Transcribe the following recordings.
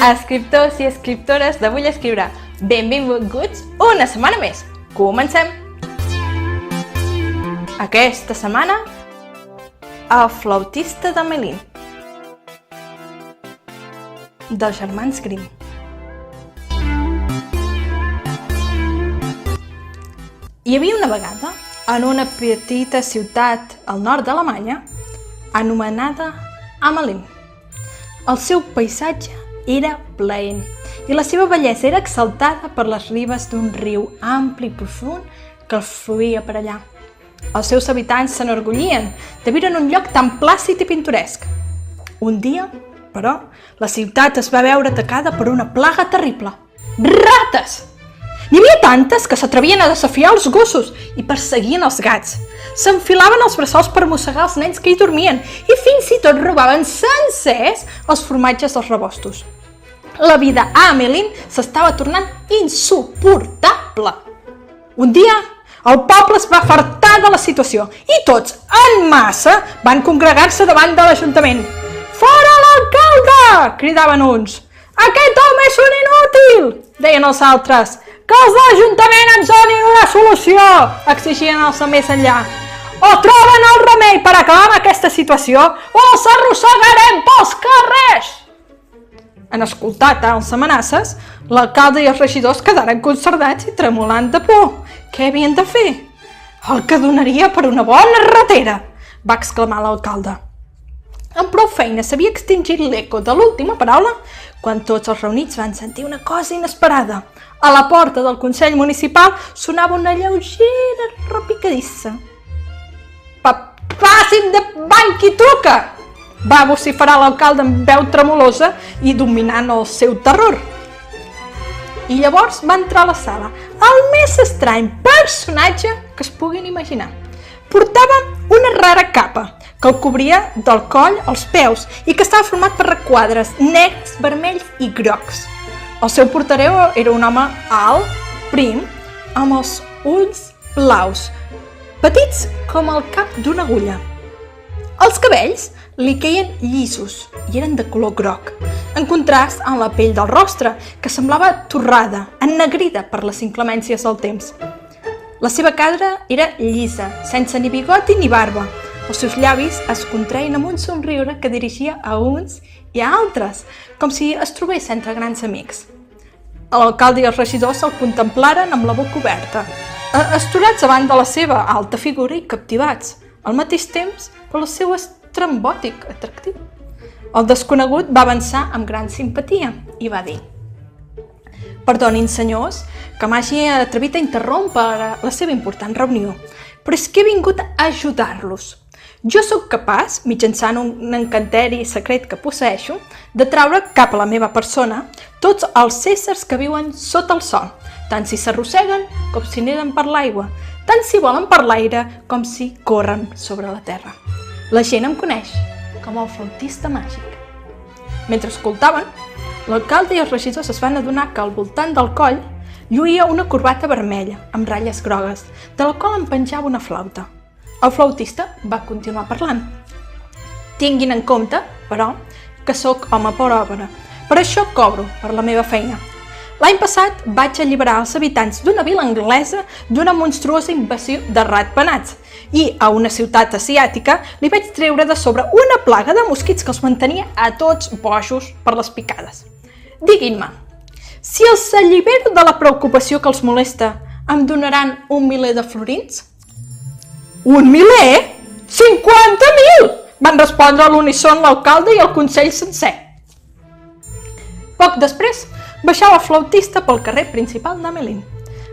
Escriptors i escriptores de Vull Escriure, benvinguts una setmana més. Comencem! Aquesta setmana, El flautista d'Amélie, dels germans Grimm. Hi havia una vegada, en una petita ciutat al nord d'Alemanya, anomenada Amélie. El seu paisatge era plaent i la seva bellesa era exaltada per les ribes d'un riu ampli i profund que fluïa per allà. Els seus habitants s'enorgullien de viure en un lloc tan plàcid i pintoresc. Un dia, però, la ciutat es va veure atacada per una plaga terrible. Rates! N'hi havia tantes que s'atrevien a desafiar els gossos i perseguien els gats. S'enfilaven als bressols per mossegar els nens que hi dormien i fins i tot robaven sencers els formatges dels rebostos. La vida a Amélie s'estava tornant insuportable. Un dia, el poble es va fartar de la situació i tots, en massa, van congregar-se davant de l'Ajuntament. «Fora l'alcalde!» cridaven uns. «Aquest home és un inútil!» deien els altres. «Que els de l'Ajuntament ens donin una solució!» exigien els de més enllà. «O troben el remei per acabar amb aquesta situació o els arrossegarem pels carrers!» En escoltar tals amenaces, l'alcalde i els regidors quedaren consternats i tremolant de por. Què havien de fer? «El que donaria per una bona ratera!» va exclamar l'alcalde. Amb prou feina s'havia extingit l'eco de l'última paraula quan tots els reunits van sentir una cosa inesperada. A la porta del Consell Municipal sonava una lleugera repicadissa. «Passin de banc i truca!» va vociferar l'alcalde amb veu tremolosa i dominant el seu terror. I llavors va entrar a la sala el més estrany personatge que es puguin imaginar. Portava una rara capa que el cobria del coll als peus i que estava format per requadres negres, vermells i grocs. El seu portareu era un home alt, prim, amb els ulls blaus, petits com el cap d'una agulla. Els cabells li queien llisos i eren de color groc, en contrast amb la pell del rostre, que semblava torrada, ennegrida per les inclemències del temps. La seva cara era llisa, sense ni bigoti ni barba. Els seus llavis es contraïen amb un somriure que dirigia a uns i a altres, com si es trobés entre grans amics. L'alcalde i els regidors el contemplaren amb la boca oberta, astorats davant de la seva alta figura i captivats, al mateix temps per el seu estrambòtic atractiu. El desconegut va avançar amb gran simpatia i va dir: «Perdonin, senyors, que m'hagi atrevit a interrompre la seva important reunió, però és que he vingut a ajudar-los. Jo sóc capaç, mitjançant un encanteri secret que posseeixo, de traure cap a la meva persona tots els éssers que viuen sota el sol, tant si s'arrosseguen com si neden per l'aigua, tant si volen per l'aire com si corren sobre la terra. La gent em coneix com el flautista màgic». Mentre escoltaven, l'alcalde i els regidors es van adonar que al voltant del coll lluïa una corbata vermella amb ratlles grogues, de la qual en penjava una flauta. El flautista va continuar parlant. «Tinguin en compte, però, que sóc home per obra. Per això cobro per la meva feina. L'any passat vaig alliberar els habitants d'una vila anglesa d'una monstruosa invasió de ratpenats i a una ciutat asiàtica li vaig treure de sobre una plaga de mosquits que els mantenia a tots bojos per les picades. Diguin-me, si els allibero de la preocupació que els molesta, em donaran 1.000 de florins?» «Un miler? 50.000!» van respondre a l'unisson l'alcalde i el consell sencer. Poc després, baixava el flautista pel carrer principal d'Amélie.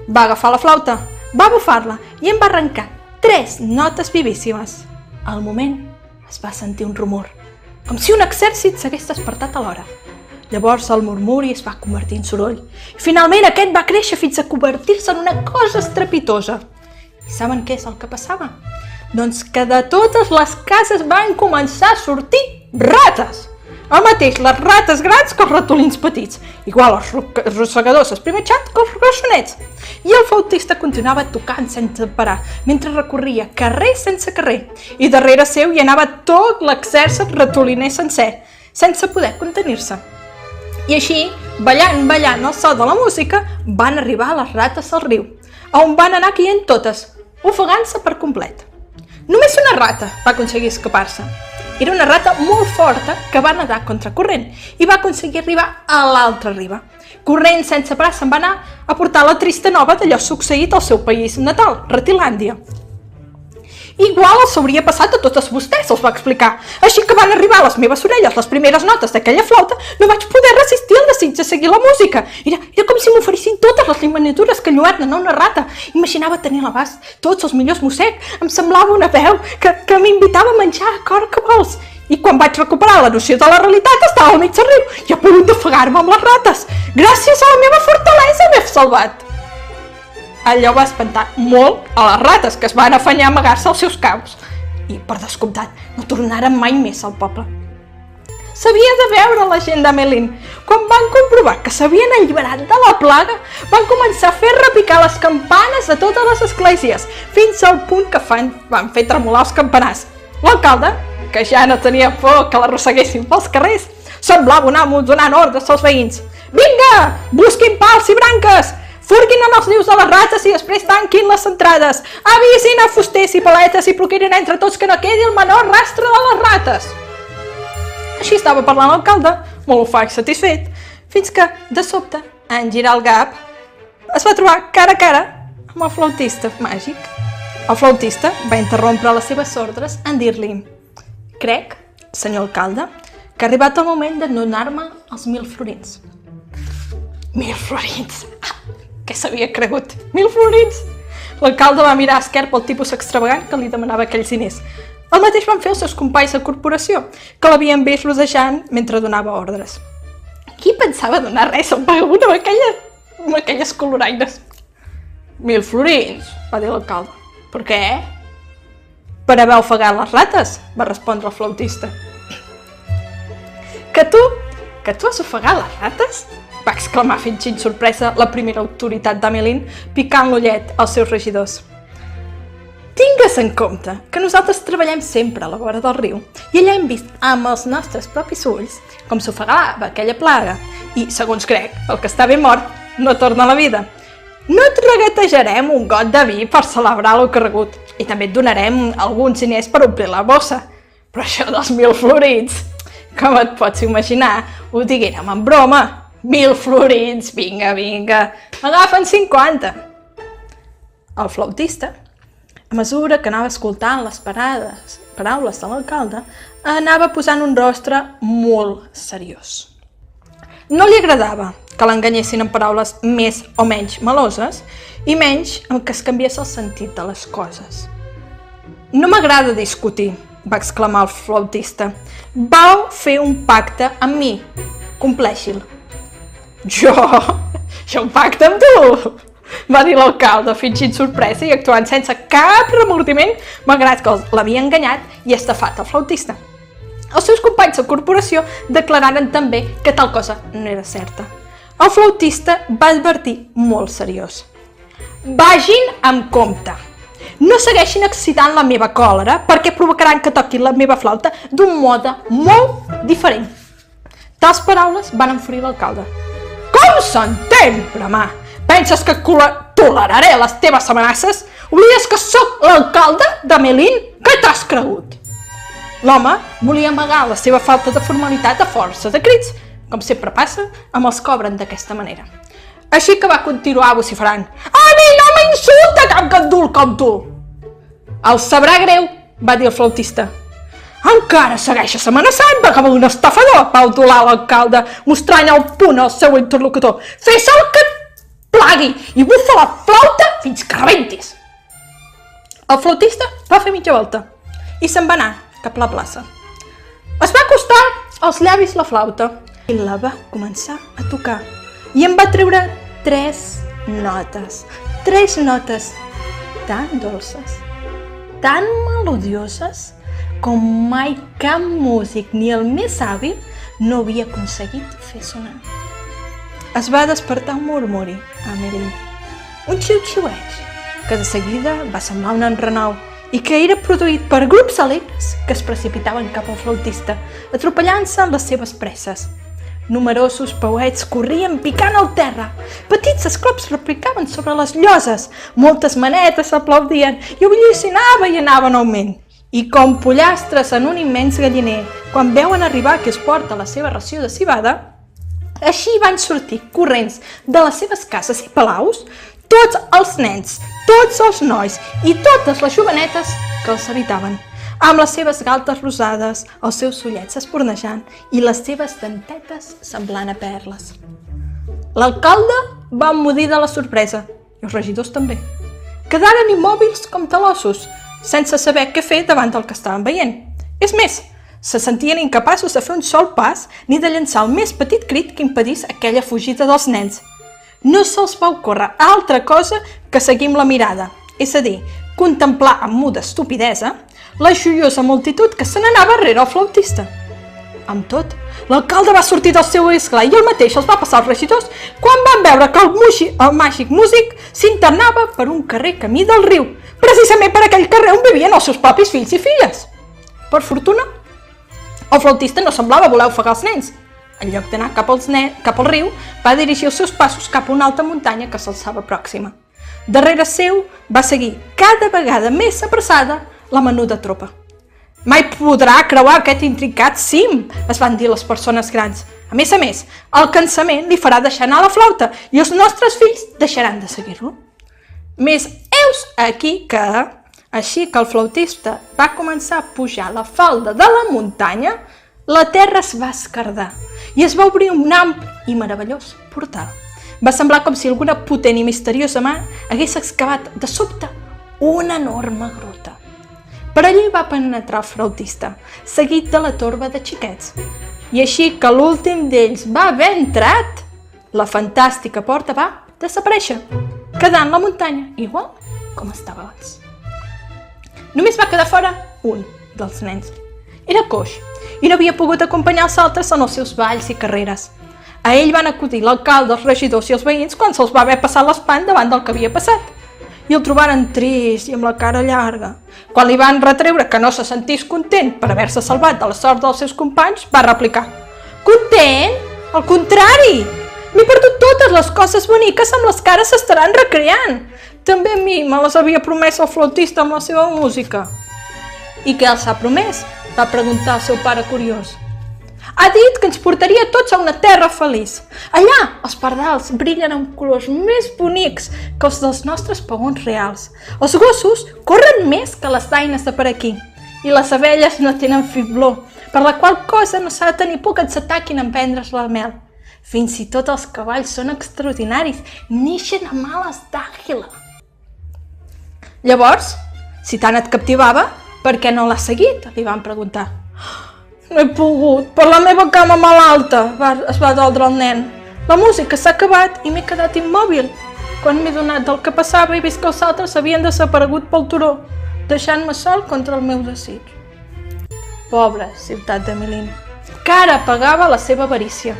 Va agafar la flauta, va bufar-la i en va arrencar 3 notes vivíssimes. Al moment es va sentir un rumor, com si un exèrcit s'hagués despertat alhora. Llavors el murmuri es va convertir en soroll i finalment aquest va créixer fins a convertir-se en una cosa estrepitosa. I saben què és el que passava? Doncs que de totes les cases van començar a sortir rates. El mateix les rates grans que els ratolins petits, igual els arrossegadors esprimatxats que els rossonets. I el flautista continuava tocant sense parar, mentre recorria carrer sense carrer, i darrere seu hi anava tot l'exèrcit ratoliner sencer, sense poder contenir-se. I així, ballant al so de la música, van arribar a les rates al riu, on van anar caient totes, ofegant-se per complet. Només una rata va aconseguir escapar-se. Era una rata molt forta que va nedar contracorrent i va aconseguir arribar a l'altra riba. Corrent sense parar, se'n va anar a portar la trista nova d'allò succeït al seu país natal, Retilàndia. Igual els hauria passat a totes vostès, els va explicar. Així que van arribar a les meves orelles les primeres notes d'aquella flauta, no vaig poder resistir el desig de seguir la música. Era com si m'oferissin totes les miniatures que enlluernen a una rata. Imaginava tenir a l'abast tots els millors mossec. Em semblava una veu que m'invitava a menjar a cor que vols. I quan vaig recuperar la noció de la realitat estava al mig del riu i a punt d'ofegar-me amb les rates. Gràcies a la meva fortalesa m'he salvat. Allò va espantar molt a les rates, que es van afanyar a amagar-se als seus caus. I, per descomptat, no tornaren mai més al poble. S'havia de veure la gent d'Amelín. Quan van comprovar que s'havien alliberat de la plaga, van començar a fer repicar les campanes de totes les esglésies, fins al punt que van fer tremolar els campanars. L'alcalde, que ja no tenia por que l'arrosseguessin pels carrers, semblava un amo donant ordres als veïns. Vinga, busquin pals i branques! Furguin en els nius de les rates i després tanquin les entrades. Avisin a fusters i paletes i procurin entre tots que no quedi el menor rastre de les rates. Així estava parlant l'alcalde, molt ofec satisfet, fins que, de sobte, en girar el cap, es va trobar cara a cara amb el flautista màgic. El flautista va interrompre les seves ordres en dir-li: crec, senyor alcalde, que ha arribat el moment de donar-me els 1.000 florins. 1.000 florins! Què s'havia cregut? 1.000 florins! L'alcalde va mirar esquerp el tipus extravagant que li demanava aquells diners. El mateix van fer els seus companys de corporació, que l'havien vist rodejant mentre donava ordres. Qui pensava donar res a un vagabund amb aquelles coloraines? 1.000 florins, va dir l'alcalde. Per què? Per haver ofegat les rates, va respondre el flautista. Que tu has ofegat les rates? Va exclamar fingint sorpresa la primera autoritat d'Amelín, picant l'ullet als seus regidors. Tingues en compte que nosaltres treballem sempre a la vora del riu i allà hem vist amb els nostres propis ulls com s'ofegava aquella plaga i, segons crec, el que està ben mort no torna a la vida. No et regatejarem un got de vi per celebrar l'ocorregut i també et donarem alguns diners per omplir la bossa. Però això dels 1.000 florins, com et pots imaginar, ho diguérem en broma. 1.000 florins, vinga, agafen 50. El flautista, a mesura que anava escoltant les paraules de l'alcalde, anava posant un rostre molt seriós. No li agradava que l'enganyessin amb paraules més o menys meloses i menys amb què es canviés el sentit de les coses. No m'agrada discutir, va exclamar el flautista. Vau fer un pacte amb mi, compleixi-l. Jo un pacte amb tu, va dir l'alcalde, fingint sorpresa i actuant sense cap remordiment, malgrat que l'havia enganyat i estafat el flautista. Els seus companys de corporació declararen també que tal cosa no era certa. El flautista va advertir molt seriós. Vagin amb compte. No segueixin excitant la meva còlera perquè provocaran que toquin la meva flauta d'un mode molt diferent. Tals paraules van enfurir l'alcalde. Com s'entén, bramà? Penses que toleraré les teves amenaces? Oblides que sóc l'alcalde d'Amelín? Què t'has cregut? L'home volia amagar la seva falta de formalitat a força de crits, com sempre passa amb els que obren d'aquesta manera. Així que va continuar vociferant. A mi no m'insulta cap gandul com tu! El sabrà greu, va dir el flautista. Encara segueixes amenaçant, vagabund estafador, va udolar l'alcalde, mostrant al punt al seu interlocutor. Fes el que et plagui i bufa la flauta fins que rebentis. El flautista va fer mitja volta i se'n va anar cap a la plaça. Es va acostar als llavis la flauta i la va començar a tocar i en va treure 3 notes tan dolces, tan melodioses com mai cap músic ni el més hàbil no havia aconseguit fer sonar. Es va despertar un murmuri a Amelín, un xiu-xiueig, que de seguida va semblar un enrenou i que era produït per grups alegres que es precipitaven cap al flautista, atropellant-se en les seves presses. Numerosos pauets corrien picant al terra. Petits esclops replicaven sobre les lloses. Moltes manetes aplaudien i obullicinava i anava en augment. I com pollastres en un immens galliner, quan veuen arribar qui es porta la seva ració de civada, així van sortir corrents de les seves cases i palaus tots els nens, tots els nois i totes les jovenetes que els habitaven, amb les seves galtes rosades, els seus ullets espornejant i les seves dentetes semblant a perles. L'alcalde va emmudir de la sorpresa, i els regidors també. Quedaren immòbils com talossos, sense saber què fer davant del que estaven veient. És més, se sentien incapaços de fer un sol pas ni de llançar el més petit crit que impedís aquella fugida dels nens. No se'ls va ocórrer altra cosa que seguir amb la mirada, és a dir, contemplar amb muda estupidesa la joiosa multitud que se n'anava rere el flautista. Amb tot, l'alcalde va sortir del seu esglai i el mateix els va passar als regidors quan van veure que el màgic músic s'internava per un carrer camí del riu, precisament per aquell carrer on vivien els seus propis fills i filles. Per fortuna, el flautista no semblava voler ofegar els nens. En lloc d'anar cap al riu, va dirigir els seus passos cap a una alta muntanya que s'alçava pròxima. Darrere seu va seguir, cada vegada més apressada, la menuda tropa. Mai podrà creuar aquest intricat cim, es van dir les persones grans. A més, el cansament li farà deixar anar la flauta i els nostres fills deixaran de seguir-lo. Més heus aquí que, així que el flautista va començar a pujar la falda de la muntanya, la terra es va esquerdar i es va obrir un ampli i meravellós portal. Va semblar com si alguna potent i misteriosa mà hagués excavat de sobte una enorme gruta. Per allí va penetrar el flautista, seguit de la torba de xiquets. I així que l'últim d'ells va haver entrat, la fantàstica porta va desaparèixer, quedant la muntanya igual com estava abans. Només va quedar fora un dels nens. Era coix i no havia pogut acompanyar els altres en els seus balls i carreres. A ell van acudir l'alcalde, els regidors i els veïns quan se'ls va haver passat l'espant davant del que havia passat. I el trobaren trist i amb la cara llarga. Quan li van retreure que no se sentís content per haver-se salvat de la sort dels seus companys, va replicar: «Content? Al contrari! M'he perdut totes les coses boniques amb les que ara s'estaran recreant. També a mi me les havia promès el flautista amb la seva música». «I què els ha promès?», va preguntar el seu pare curiós. «Ha dit que ens portaria tots a una terra feliç. Allà els pardals brillen amb colors més bonics que els dels nostres pavons reals. Els gossos corren més que les daines de per aquí. I les abelles no tenen fibló, per la qual cosa no s'ha de tenir por que ens ataquin en prendre's la mel. Fins i tot els cavalls són extraordinaris, neixen amb ales d'àguila». «Llavors, si tant et captivava, per què no l'has seguit?», li van preguntar. «No he pogut, per la meva cama malalta», es va doldre el nen. «La música s'ha acabat i m'he quedat immòbil. Quan m'he donat del que passava he vist que els altres havien desaparegut pel turó, deixant-me sol contra el meu desig». Pobra ciutat de Melin, que ara pagava la seva avarícia.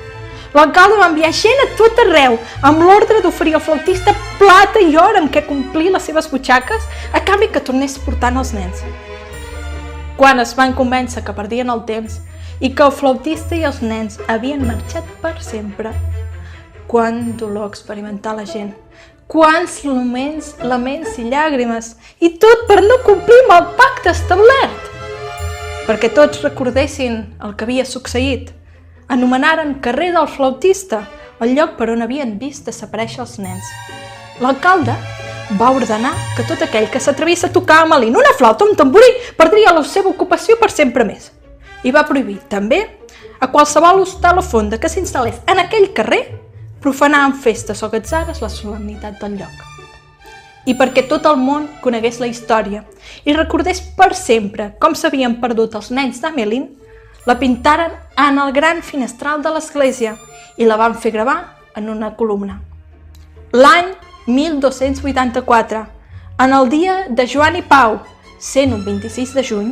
L'alcalde va enviar gent a tot arreu, amb l'ordre d'oferir al flautista plata i or amb què complir les seves butxaques, a canvi que tornés portant els nens. Quan es van convèncer que perdien el temps i que el flautista i els nens havien marxat per sempre, quant dolor experimentar la gent, quants laments i llàgrimes, i tot per no complir amb el pacte establert. Perquè tots recordessin el que havia succeït, anomenaren carrer del flautista el lloc per on havien vist desaparèixer els nens. L'alcalde va ordenar que tot aquell que s'atrevís a tocar a Melin una flauta o un tamborí perdria la seva ocupació per sempre més. I va prohibir, també, a qualsevol hostal o fonda que s'instal·lés en aquell carrer profanar en festes o gatzades la solemnitat del lloc. I perquè tot el món conegués la història i recordés per sempre com s'havien perdut els nens d'Amelin, la pintaren en el gran finestral de l'església i la van fer gravar en una columna. L'any 1284, en el dia de Joan i Pau, sent un 26 de juny,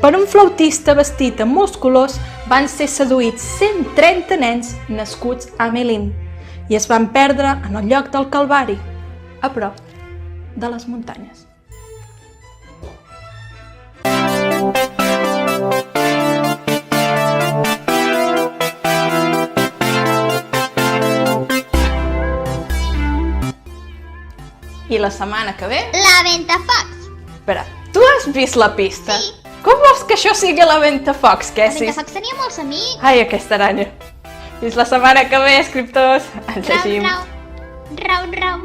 per un flautista vestit amb molts colors van ser seduïts 130 nens nascuts a Melin i es van perdre en el lloc del Calvari, a prop de les muntanyes. I la setmana que ve? La Ventafocs. Espera, tu has vist la pista? Sí. Com vols que això sigui la Ventafocs, La Cassie? Ventafocs tenia molts amics. Ai, aquesta aranya. Fins la setmana que ve, escriptors. Ens Rau, llegim. rau. Rau, rau.